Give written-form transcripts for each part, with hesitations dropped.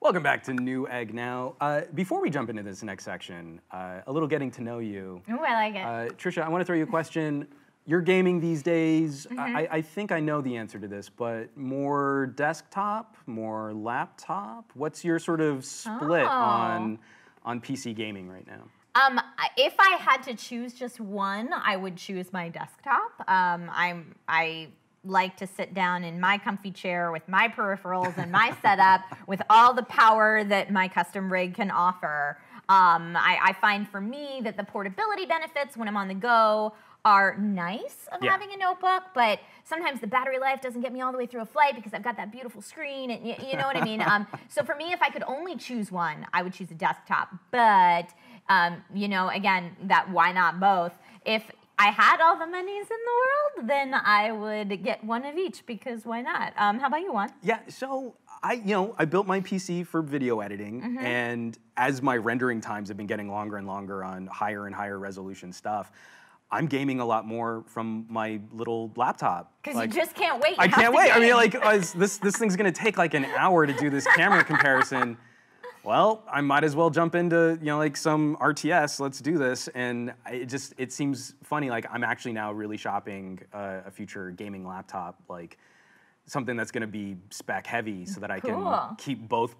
Welcome back to Newegg Now. Before we jump into this next section, a little getting to know you. Ooh, I like it. Trisha, I want to throw you a question. You're gaming these days. Mm-hmm. I think I know the answer to this, but more desktop, more laptop? What's your sort of split on PC gaming right now? If I had to choose just one, I would choose my desktop. I like to sit down in my comfy chair with my peripherals and my setup with all the power that my custom rig can offer. I find for me that the portability benefits when I'm on the go are nice of having a notebook, but sometimes the battery life doesn't get me all the way through a flight because I've got that beautiful screen, and you know what I mean? So for me, if I could only choose one, I would choose a desktop. But, you know, again, that why not both? If I had all the monies in the world, then I would get one of each, because why not? How about you, Juan? Yeah, so I built my PC for video editing, and as my rendering times have been getting longer and longer on higher and higher resolution stuff, I'm gaming a lot more from my little laptop. Because you just can't wait. I can't wait. I mean, like, this thing's gonna take like an hour to do this camera comparison. Well, I might as well jump into, like some RTS, let's do this. And it seems funny, like I'm actually now really shopping a future gaming laptop, like something that's gonna be spec heavy so that I can keep both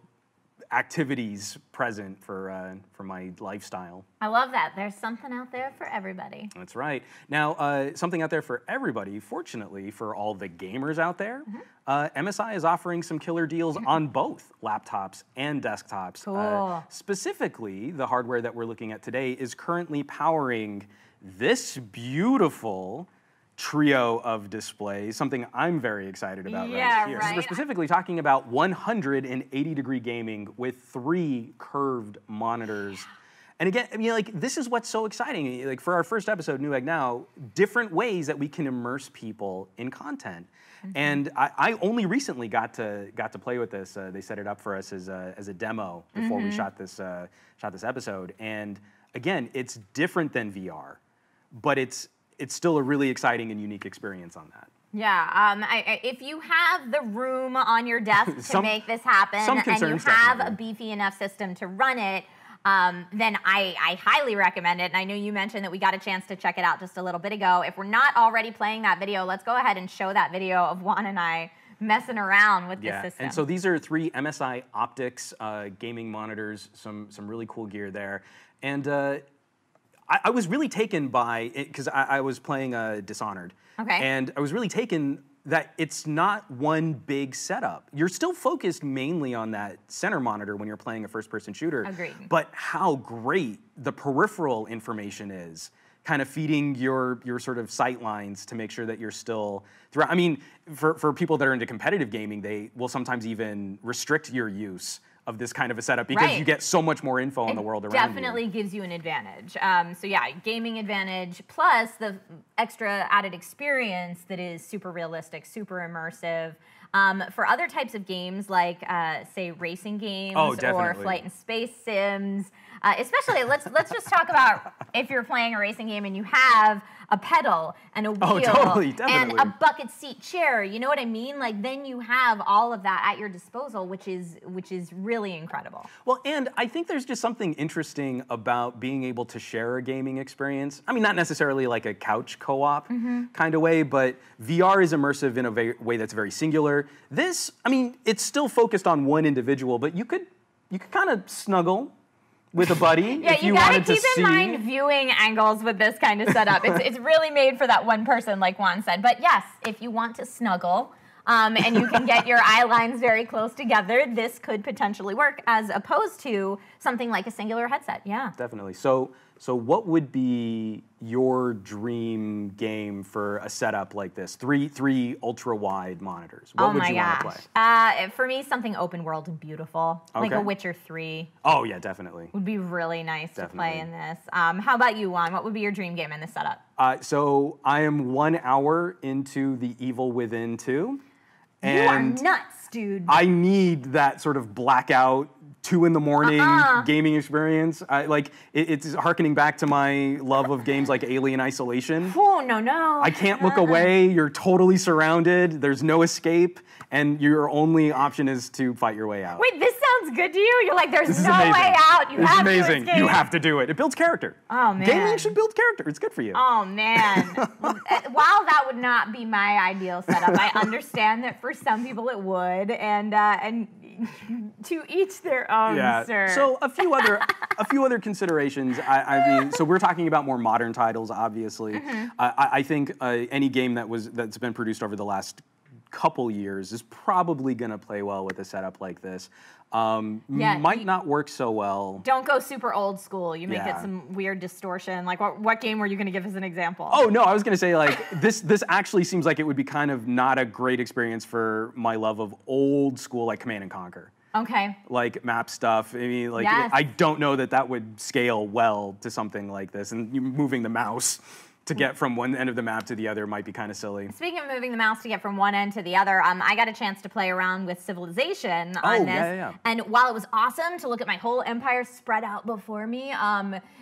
activities present for my lifestyle. I love that. There's something out there for everybody. That's right. Now, something out there for everybody, fortunately for all the gamers out there, MSI is offering some killer deals on both laptops and desktops. Cool. Specifically, the hardware that we're looking at today is currently powering this beautiful trio of displays, something I'm very excited about right here. Right. We're specifically talking about 180-degree gaming with 3 curved monitors. And again, I mean, like, this is what's so exciting. Like, for our first episode, Newegg Now, different ways that we can immerse people in content. And I only recently got to play with this. They set it up for us as a demo before we shot this episode. And again, it's different than VR, but it's still a really exciting and unique experience on that. Yeah, if you have the room on your desk to make this happen, and you have a beefy enough system to run it, then I highly recommend it. And I know you mentioned that we got a chance to check it out just a little bit ago. If we're not already playing that video, let's go ahead and show that video of Juan and I messing around with this system. And so these are 3 MSI Optix gaming monitors, some really cool gear there. And I was really taken by it because I was playing Dishonored. Okay. And I was really taken that it's not one big setup. You're still focused mainly on that center monitor when you're playing a first-person shooter. Agreed. But how great the peripheral information is, kind of feeding your sort of sight lines to make sure that you're still throughout. I mean, for people that are into competitive gaming, they will sometimes even restrict your use of this kind of a setup because you get so much more info on the world around you. It definitely gives you an advantage. So yeah, gaming advantage plus the extra added experience that is super realistic, super immersive. For other types of games like say racing games or flight and space sims, especially let's just talk about if you're playing a racing game and you have a pedal and a wheel and a bucket seat chair, you know what I mean? Like, then you have all of that at your disposal, which is really incredible. Well, and I think there's just something interesting about being able to share a gaming experience. I mean, not necessarily like a couch co-op kind of way, but VR is immersive in a way that's very singular. This, I mean, it's still focused on one individual, but you could kind of snuggle with a buddy if you wanted to see. Yeah, you gotta keep in mind viewing angles with this kind of setup. It's really made for that one person, like Juan said. But yes, if you want to snuggle and you can get your eye lines very close together, this could potentially work as opposed to something like a singular headset. Yeah, definitely. So what would be your dream game for a setup like this? Three ultra-wide monitors. What would you want to play? For me, something open world and beautiful, like a Witcher 3. Oh yeah, definitely. Would be really nice to play in this. How about you, Juan? What would be your dream game in this setup? So I am 1 hour into The Evil Within 2. And you are nuts, dude. I need that sort of blackout 2 in the morning gaming experience. It's harkening back to my love of games like Alien Isolation. Oh, no. I can't look away. You're totally surrounded. There's no escape. And your only option is to fight your way out. Wait, this sounds feels good to you? You're like, there's no amazing. way out. You This is have amazing. to escape. You have to do it. It builds character. Oh, man. Gaming should build character. It's good for you. Oh, man. While that would not be my ideal setup, I understand that for some people it would, and to each their own, sir. So a few other considerations. I mean, so we're talking about more modern titles, obviously. I think any game that's been produced over the last couple years is probably going to play well with a setup like this. Might not work so well. Don't go super old school. You may get some weird distortion. Like, what game were you going to give as an example? Oh, no, I was going to say, like, this actually seems like it would be kind of not a great experience for my love of old school, like Command and Conquer. Okay. Like map stuff. I mean, like, Yes. I don't know that would scale well to something like this. And you moving the mouse to get from one end of the map to the other might be kind of silly. Speaking of moving the mouse to get from one end to the other, I got a chance to play around with Civilization on this. Yeah. And while it was awesome to look at my whole empire spread out before me,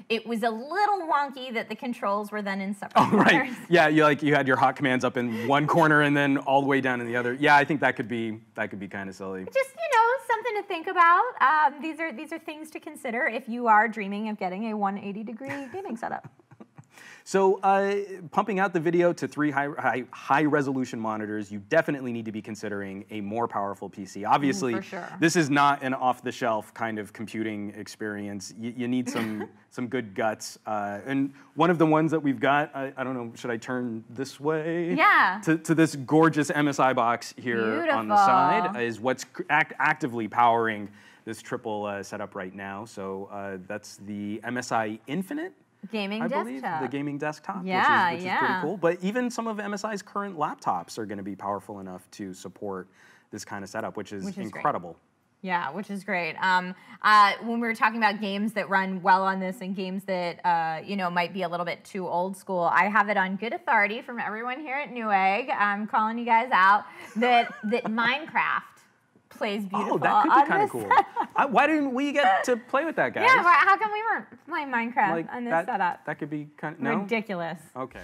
it was a little wonky that the controls were then in separate corners. Right. Yeah, you had your hot commands up in one corner and then all the way down in the other. Yeah, I think that could be kind of silly. Just, something to think about. These are things to consider if you are dreaming of getting a 180-degree gaming setup. So pumping out the video to 3 high-resolution monitors, you definitely need to be considering a more powerful PC. Obviously, for sure. This is not an off-the-shelf kind of computing experience. You need some good guts. And one of the ones that we've got, I don't know, should I turn this way? Yeah. To this gorgeous MSI box here on the side is what's actively powering this triple setup right now. So that's the MSI Infinite. Gaming I desktop. believe, the gaming desktop, Yeah, which is pretty cool. But even some of MSI's current laptops are going to be powerful enough to support this kind of setup, which is incredible. Great. Yeah, which is great. When we were talking about games that run well on this and games that might be a little bit too old school, I have it on good authority from everyone here at Newegg. I'm calling you guys out that Minecraft plays beautiful. Oh, that could be kind of cool. Why didn't we get to play with that, guys? Yeah, how come we weren't playing Minecraft on this setup? That could be kind of... No? Ridiculous. Okay.